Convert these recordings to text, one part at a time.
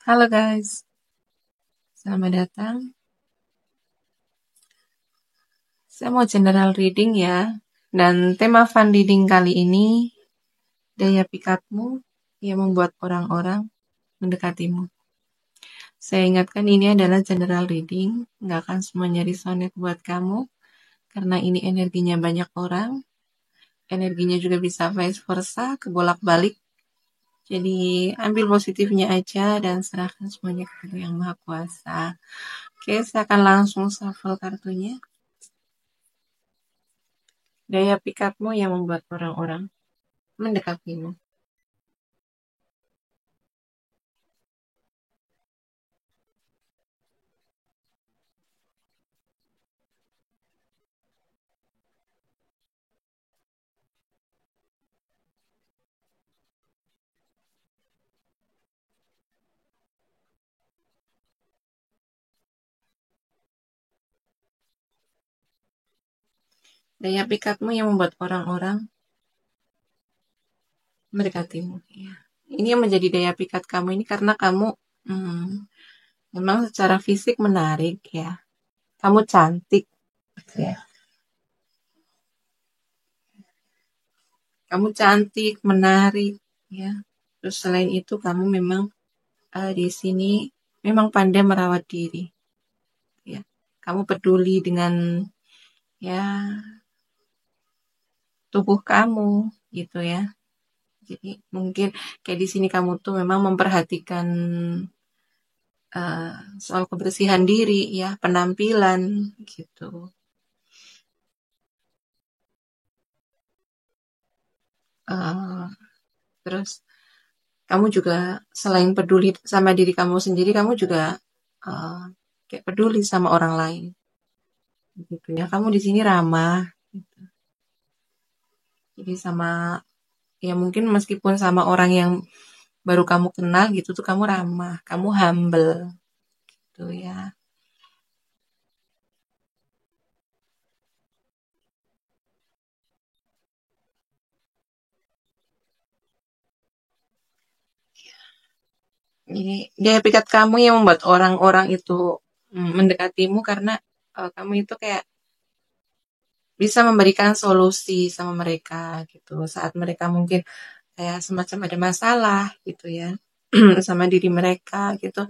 Halo guys, selamat datang. Saya mau general reading ya. Dan tema fun reading kali ini, daya pikatmu yang membuat orang-orang mendekatimu. Saya ingatkan ini adalah general reading, nggak akan semuanya resonate buat kamu, karena ini energinya banyak orang, energinya juga bisa vice versa, kebolak-balik. Jadi ambil positifnya aja dan serahkan semuanya kepada Yang Maha Kuasa. Oke, saya akan langsung shuffle kartunya. Daya pikatmu yang membuat orang-orang mendekatimu. Daya pikatmu yang membuat orang-orang mendekatimu. Ya. Ini yang menjadi daya pikat kamu ini karena kamu memang secara fisik menarik ya. Kamu cantik. Ya. Kamu cantik, menarik. Ya. Terus selain itu kamu memang di sini memang pandai merawat diri. Ya. Kamu peduli dengan ya tubuh kamu gitu ya. Jadi mungkin kayak di sini kamu tuh memang memperhatikan soal kebersihan diri ya, penampilan gitu. Uh, Terus kamu juga selain peduli sama diri kamu sendiri, kamu juga uh, kayak peduli sama orang lain gitu ya. Kamu di sini ramah gitu. Jadi sama ya mungkin meskipun sama orang yang baru kamu kenal gitu tuh kamu ramah, kamu humble gitu ya. Jadi daya pikat kamu yang membuat orang-orang itu mendekatimu karena kamu itu kayak bisa memberikan solusi sama mereka gitu saat mereka mungkin kayak semacam ada masalah gitu ya sama diri mereka gitu.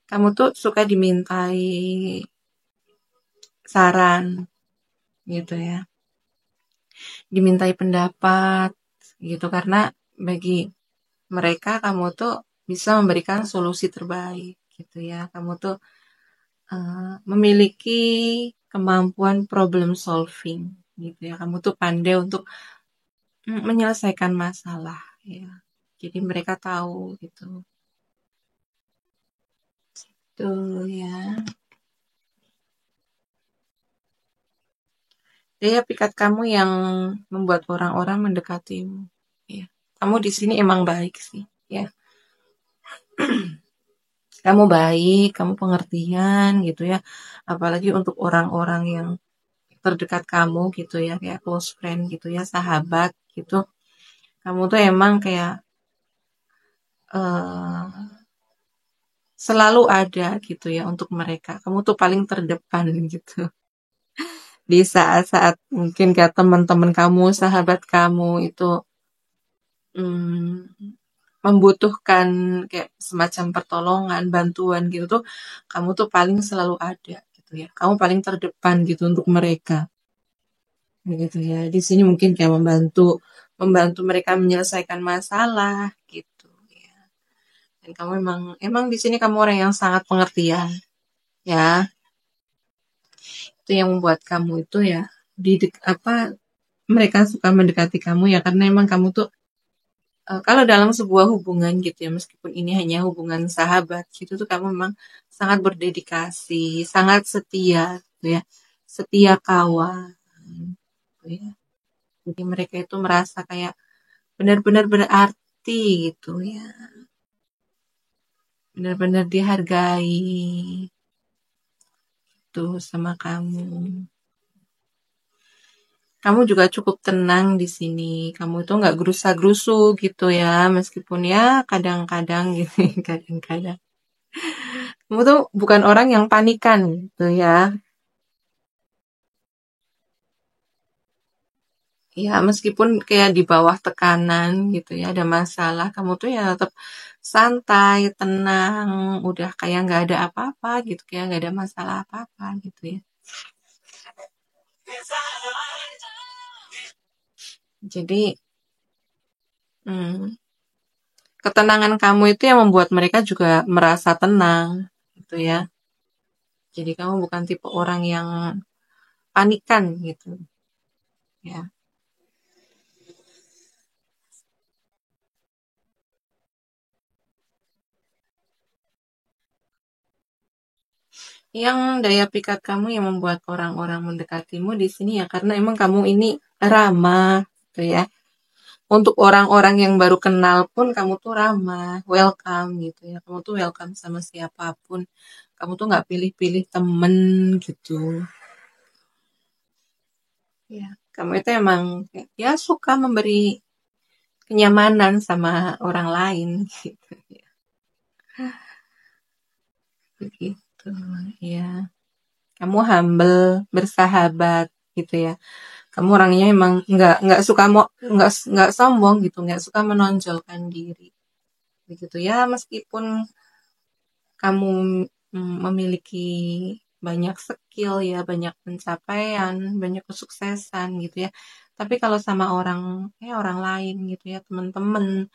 Kamu tuh suka dimintai saran gitu ya, dimintai pendapat gitu karena bagi mereka kamu tuh bisa memberikan solusi terbaik gitu ya. Kamu tuh memiliki kemampuan problem solving gitu ya. Kamu tuh pandai untuk menyelesaikan masalah ya. Jadi mereka tahu gitu. Tuh ya. Daya pikat kamu yang membuat orang-orang mendekatimu. Ya. Kamu di sini emang baik sih, ya. Kamu baik, kamu pengertian gitu ya. Apalagi untuk orang-orang yang terdekat kamu gitu ya, kayak close friend gitu ya, sahabat gitu. Kamu tuh emang kayak uh, selalu ada gitu ya untuk mereka. Kamu tuh paling terdepan gitu. Di saat-saat mungkin kayak teman-teman kamu, sahabat kamu itu hmm, membutuhkan kayak semacam pertolongan, bantuan gitu tuh, kamu tuh paling selalu ada gitu ya. Kamu paling terdepan gitu untuk mereka. Gitu ya. Di sini mungkin kayak membantu membantu mereka menyelesaikan masalah gitu ya. Dan kamu emang di sini kamu orang yang sangat pengertian ya. Itu yang membuat kamu itu ya apa mereka suka mendekati kamu ya karena emang kamu tuh kalau dalam sebuah hubungan gitu ya meskipun ini hanya hubungan sahabat gitu tuh kamu memang sangat berdedikasi, sangat setia gitu ya. Setia kawan gitu ya. Jadi mereka itu merasa kayak benar-benar berarti gitu ya. Benar-benar dihargai tuh sama kamu. Kamu juga cukup tenang di sini. Kamu itu nggak gerusa-gerusu gitu ya, meskipun ya kadang-kadang gitu, kadang-kadang. Kamu tuh bukan orang yang panikan gitu ya. Ya, meskipun kayak di bawah tekanan gitu ya, ada masalah, kamu tuh ya tetap santai, tenang, udah kayak nggak ada apa-apa gitu, kayak nggak ada masalah apa-apa gitu ya. Jadi, hmm, ketenangan kamu itu yang membuat mereka juga merasa tenang gitu ya. Jadi kamu bukan tipe orang yang panikan gitu ya. Yang daya pikat kamu yang membuat orang-orang mendekatimu di sini ya karena emang kamu ini ramah gitu ya. Untuk orang-orang yang baru kenal pun kamu tuh ramah, welcome gitu ya. Kamu tuh welcome sama siapapun. Kamu tuh nggak pilih-pilih temen gitu. Ya, kamu itu emang ya suka memberi kenyamanan sama orang lain gitu ya. Begitu ya. Kamu humble, bersahabat gitu ya. Kamu orangnya emang nggak suka mau nggak sombong gitu, nggak suka menonjolkan diri begitu ya. Meskipun kamu memiliki banyak skill ya, banyak pencapaian, banyak kesuksesan gitu ya. Tapi kalau sama orang lain gitu ya, teman-teman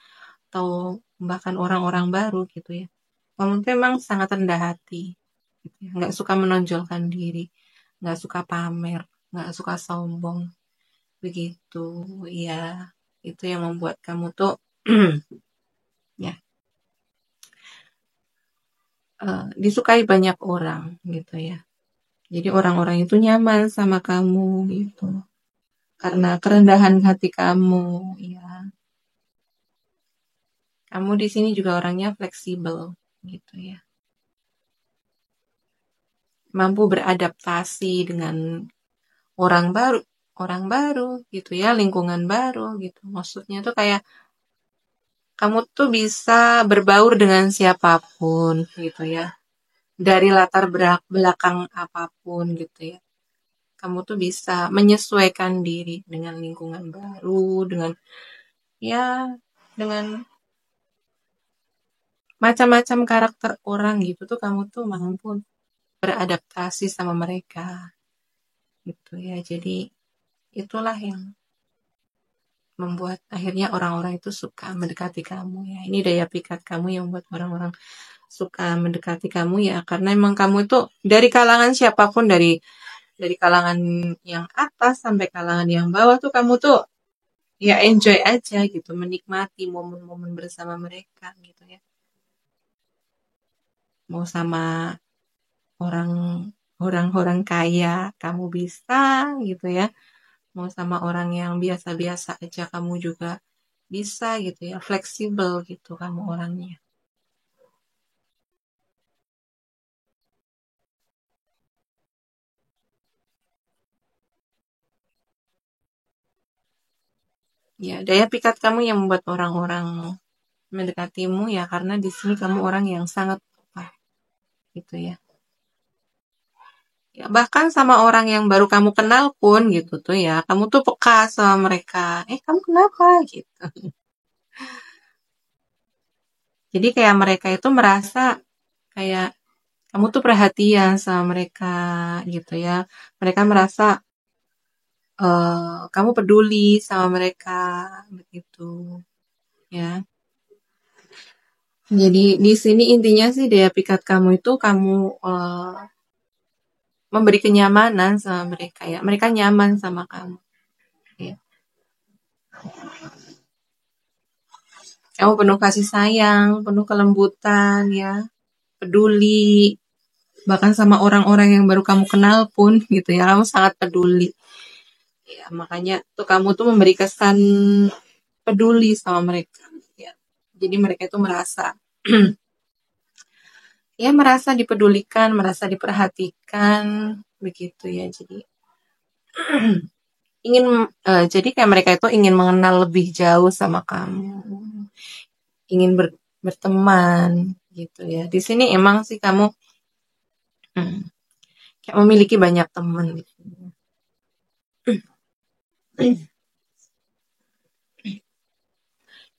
atau bahkan orang-orang baru gitu ya, kamu tuh memang sangat rendah hati, gitu ya. Nggak suka menonjolkan diri, nggak suka pamer, nggak suka sombong, begitu. Ya, itu yang membuat kamu tuh ya disukai banyak orang gitu ya. Jadi orang-orang itu nyaman sama kamu gitu. Karena kerendahan hati kamu, ya. Kamu di sini juga orangnya fleksibel gitu ya. Mampu beradaptasi dengan orang baru, orang baru gitu ya, lingkungan baru gitu. Maksudnya tuh kayak kamu tuh bisa berbaur dengan siapapun gitu ya. Dari latar belakang apapun gitu ya. Kamu tuh bisa menyesuaikan diri dengan lingkungan baru, dengan ya dengan macam-macam karakter orang gitu tuh kamu tuh mampu beradaptasi sama mereka gitu ya. Jadi itulah yang membuat akhirnya orang-orang itu suka mendekati kamu ya. Ini daya pikat kamu yang membuat orang-orang suka mendekati kamu ya karena emang kamu itu dari kalangan siapapun dari kalangan yang atas sampai kalangan yang bawah tuh kamu tuh ya enjoy aja gitu, menikmati momen-momen bersama mereka gitu ya. Mau sama orang orang-orang kaya kamu bisa gitu ya. Mau sama orang yang biasa-biasa aja kamu juga bisa gitu ya. Fleksibel gitu kamu orangnya. Ya, daya pikat kamu yang membuat orang-orang mendekatimu ya karena di sini kamu orang yang sangat peka gitu ya. Ya, bahkan sama orang yang baru kamu kenal pun gitu tuh ya, kamu tuh peka sama mereka. Kamu kenapa gitu. Jadi kayak mereka itu merasa kayak kamu tuh perhatian sama mereka gitu ya. Mereka merasa kamu peduli sama mereka begitu ya. Jadi di sini intinya sih daya pikat kamu itu kamu memberi kenyamanan sama mereka ya. Mereka nyaman sama kamu. Ya. Kamu penuh kasih sayang, penuh kelembutan ya, peduli. Bahkan sama orang-orang yang baru kamu kenal pun gitu ya, kamu sangat peduli. Ya, makanya tuh kamu tuh memberi kesan peduli sama mereka. Ya. Jadi mereka itu merasa ya merasa dipedulikan, merasa diperhatikan begitu ya. Jadi jadi kayak mereka itu ingin mengenal lebih jauh sama kamu, ingin berteman gitu ya. Di sini emang sih kamu Hmm. Kayak memiliki banyak teman gitu.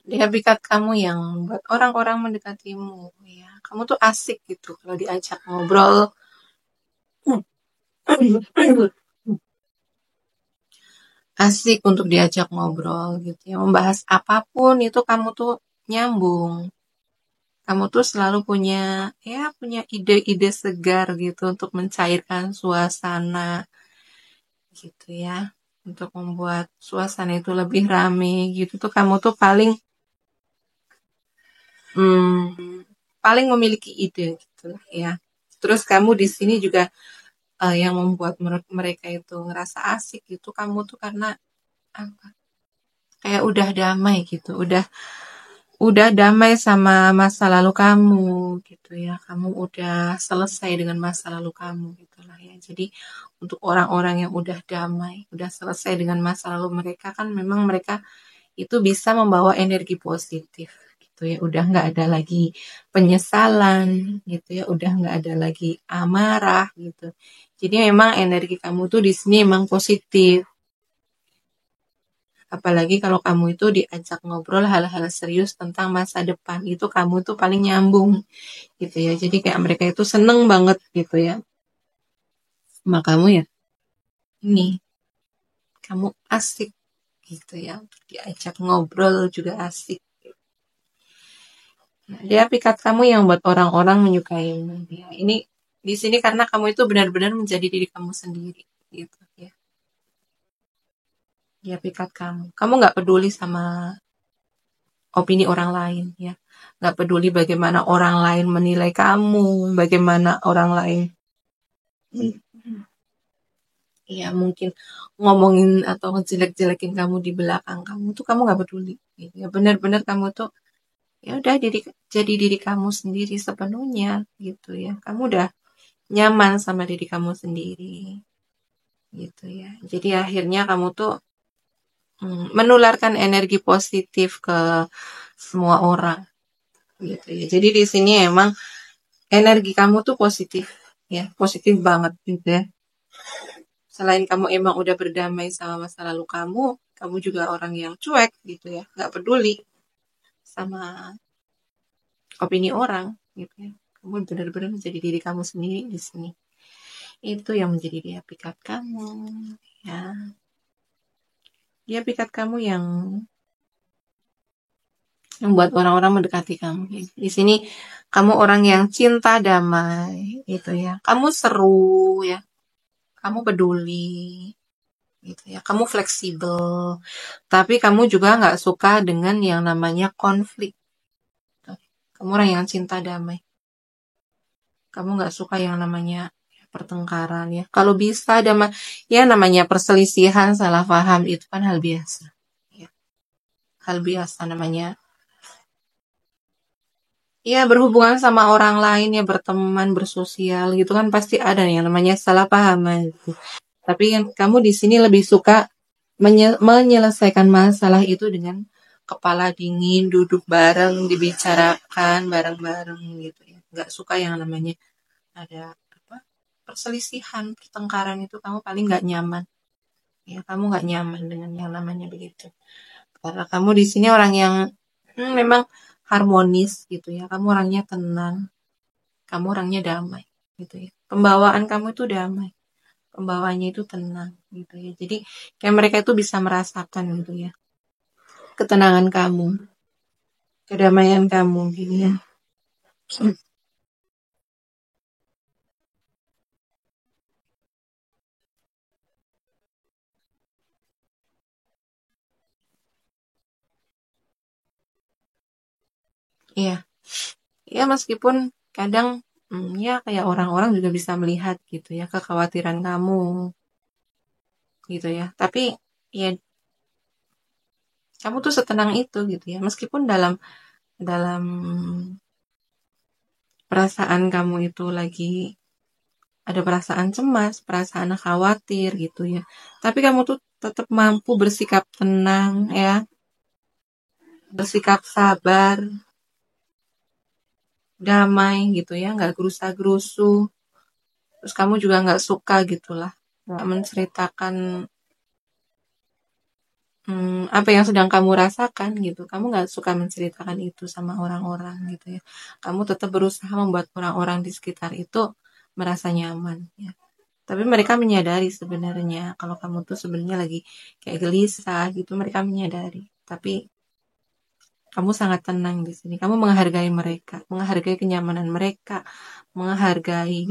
Di habitat kamu yang buat orang-orang mendekatimu, ya. Kamu tuh asik gitu kalau diajak ngobrol. Asik untuk diajak ngobrol gitu ya. Membahas apapun itu kamu tuh nyambung. Kamu tuh selalu punya punya ide-ide segar gitu untuk mencairkan suasana gitu ya. Untuk membuat suasana itu lebih rame gitu tuh kamu tuh hmm, paling memiliki ide gitu ya. Terus kamu di sini juga yang membuat mereka itu ngerasa asik gitu kamu tuh karena apa? Kayak udah damai gitu, udah damai sama masa lalu kamu gitu ya. Kamu udah selesai dengan masa lalu kamu gitulah ya. Jadi untuk orang-orang yang udah damai, udah selesai dengan masa lalu mereka kan memang mereka itu bisa membawa energi positif gitu ya. Udah nggak ada lagi penyesalan gitu ya. Udah nggak ada lagi amarah gitu. Jadi memang energi kamu tuh di sini emang positif. Apalagi kalau kamu itu diajak ngobrol hal-hal serius tentang masa depan, itu kamu tuh paling nyambung gitu ya. Jadi kayak mereka itu seneng banget gitu ya sama kamu ya. Ini kamu asik gitu ya. Diajak ngobrol juga asik. Nah, dia pikat kamu yang buat orang-orang menyukaimu. Ya, ini di sini karena kamu itu benar-benar menjadi diri kamu sendiri gitu ya. Dia pikat kamu. Kamu nggak peduli sama opini orang lain ya. Nggak peduli bagaimana orang lain menilai kamu, bagaimana orang lain ya mungkin ngomongin atau ngejelek-jelekin kamu di belakang kamu tuh kamu nggak peduli. Gitu ya benar-benar kamu tuh ya udah jadi diri kamu sendiri sepenuhnya gitu ya. Kamu udah nyaman sama diri kamu sendiri gitu ya. Jadi akhirnya kamu tuh menularkan energi positif ke semua orang gitu ya. Jadi di sini emang energi kamu tuh positif ya, positif banget gitu ya. Selain kamu emang udah berdamai sama masa lalu kamu juga orang yang cuek gitu ya, nggak peduli sama opini orang gitu ya. Kamu benar-benar menjadi diri kamu sendiri di sini. Itu yang menjadi dia pikat kamu ya. Dia pikat kamu yang membuat orang-orang mendekati kamu. Di sini kamu orang yang cinta damai gitu ya. Kamu seru ya, kamu peduli gitu ya. Kamu fleksibel, tapi kamu juga nggak suka dengan yang namanya konflik. Kamu orang yang cinta damai. Kamu nggak suka yang namanya pertengkaran ya. Kalau bisa ya namanya perselisihan, salah paham itu kan hal biasa. Ya, hal biasa namanya. Ya berhubungan sama orang lain ya berteman, bersosial gitu kan pasti ada yang namanya salah paham gitu. Tapi yang kamu di sini lebih suka menyelesaikan masalah itu dengan kepala dingin, duduk bareng, dibicarakan bareng-bareng gitu ya. Nggak suka yang namanya ada apa perselisihan, pertengkaran itu kamu paling nggak nyaman. Ya, kamu nggak nyaman dengan yang namanya begitu. Karena kamu di sini orang yang memang harmonis gitu ya. Kamu orangnya tenang, kamu orangnya damai gitu ya. Pembawaan kamu itu damai, pembawaannya itu tenang gitu ya. Jadi kayak mereka itu bisa merasakan gitu ya ketenangan kamu, kedamaian kamu gitu ya. Iya, ya meskipun kadang ya kayak orang-orang juga bisa melihat gitu ya kekhawatiran kamu gitu ya. Tapi ya kamu tuh setenang itu gitu ya. Meskipun dalam dalam perasaan kamu itu lagi ada perasaan cemas, perasaan khawatir gitu ya. Tapi kamu tuh tetap mampu bersikap tenang ya, bersikap sabar, damai gitu ya, nggak gerusa-gerusu Terus kamu juga nggak suka gitulah, nggak menceritakan apa yang sedang kamu rasakan gitu. Kamu nggak suka menceritakan itu sama orang-orang gitu ya. Kamu tetap berusaha membuat orang-orang di sekitar itu merasa nyaman ya. Tapi mereka menyadari sebenarnya kalau kamu tuh sebenarnya lagi kayak gelisah gitu, mereka menyadari. Tapi kamu sangat tenang di sini. Kamu menghargai mereka, menghargai kenyamanan mereka, menghargai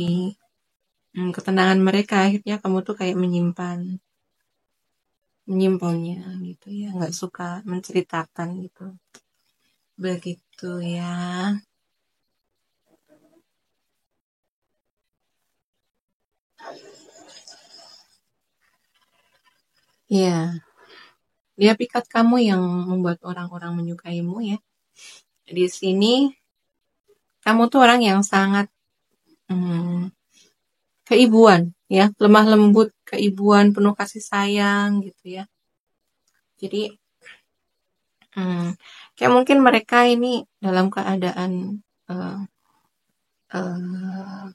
ketenangan mereka. Akhirnya kamu tuh kayak menyimpannya gitu ya, nggak suka menceritakan gitu. Begitu ya. Iya, dia pikat kamu yang membuat orang-orang menyukaimu ya. Di sini kamu tuh orang yang sangat hmm, keibuan ya, lemah lembut, keibuan, penuh kasih sayang gitu ya. Jadi hmm, kayak mungkin mereka ini dalam keadaan eh, eh,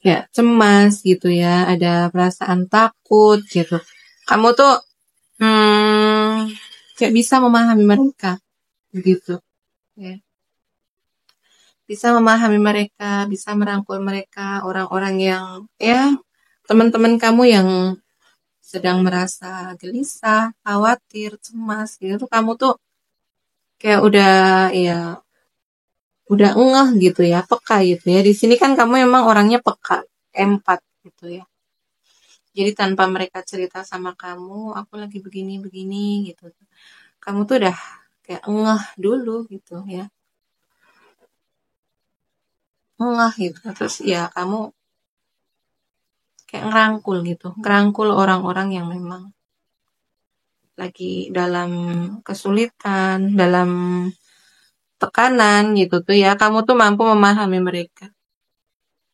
ya cemas gitu ya, ada perasaan takut gitu. Kamu tuh kayak bisa memahami mereka begitu ya. Bisa memahami mereka, bisa merangkul mereka, orang-orang yang ya teman-teman kamu yang sedang merasa gelisah, khawatir, cemas gitu. Kamu tuh kayak ya udah ngeh gitu ya, peka gitu ya. Di sini kan kamu emang orangnya peka, empat gitu ya. Jadi tanpa mereka cerita sama kamu, aku lagi begini-begini gitu. Kamu tuh udah kayak ngeh dulu gitu ya. Ngeh gitu. Terus ya kamu kayak ngerangkul gitu. Ngerangkul orang-orang yang memang lagi dalam kesulitan, dalam tekanan gitu tuh ya. Kamu tuh mampu memahami mereka.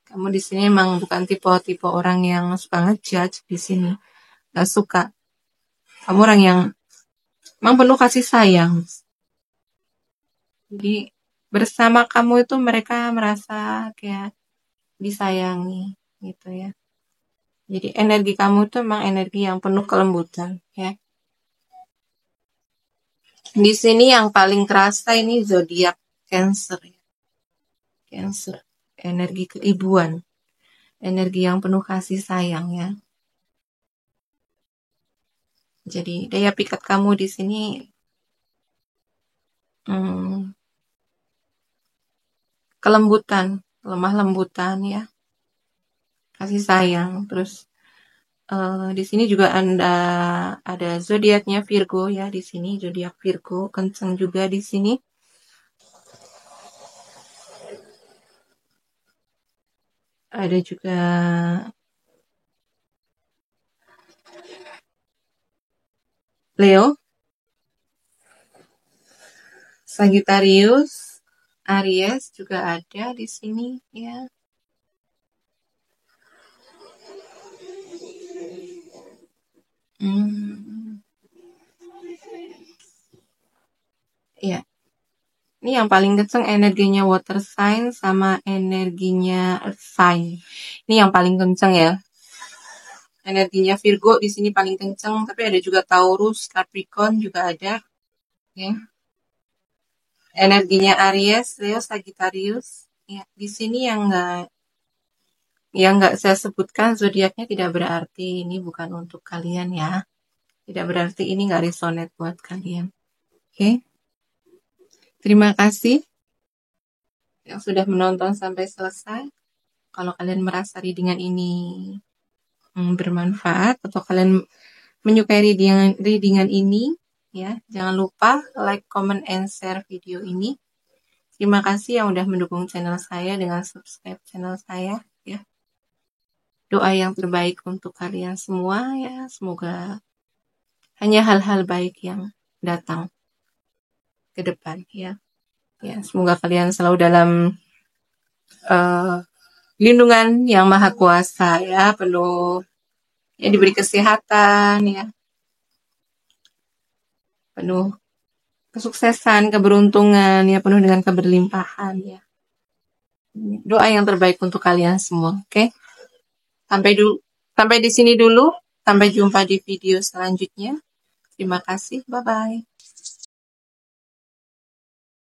Kamu di sini emang bukan tipe-tipe orang yang suka ngejudge di sini. Gak suka. Kamu orang yang emang penuh kasih sayang. Jadi bersama kamu itu mereka merasa kayak disayangi gitu ya. Jadi energi kamu itu emang energi yang penuh kelembutan ya. Di sini yang paling kerasa ini zodiak Cancer ya. Cancer, energi keibuan, energi yang penuh kasih sayang ya. Jadi daya pikat kamu di sini hmm, kelembutan, lemah lembutan ya, kasih sayang. Terus di sini juga ada zodiaknya Virgo ya di sini zodiak Virgo kenceng juga di sini. Ada juga Leo, Sagittarius, Aries juga ada di sini ya. Hmm, ya, ini yang paling kenceng energinya water sign sama energinya earth sign. Ini yang paling kenceng ya. Energinya Virgo di sini paling kenceng, tapi ada juga Taurus, Capricorn juga ada. Ya. Energinya Aries, Leo, Sagittarius. Ya, di sini yang nggak saya sebutkan zodiaknya tidak berarti ini bukan untuk kalian ya. Tidak berarti ini nggak resonate buat kalian. Oke, terima kasih yang sudah menonton sampai selesai. Kalau kalian merasa readingan ini bermanfaat atau kalian menyukai readingan ini, ya jangan lupa like, comment, and share video ini. Terima kasih yang udah mendukung channel saya dengan subscribe channel saya. Ya, doa yang terbaik untuk kalian semua ya. Semoga hanya hal-hal baik yang datang ke depan ya. Ya, semoga kalian selalu dalam uh, lindungan yang maha kuasa ya, penuh ya diberi kesehatan ya, penuh kesuksesan, keberuntungan ya, penuh dengan keberlimpahan ya. Doa yang terbaik untuk kalian semua. Oke? Sampai dulu, sampai di sini dulu. Sampai jumpa di video selanjutnya. Terima kasih. Bye bye.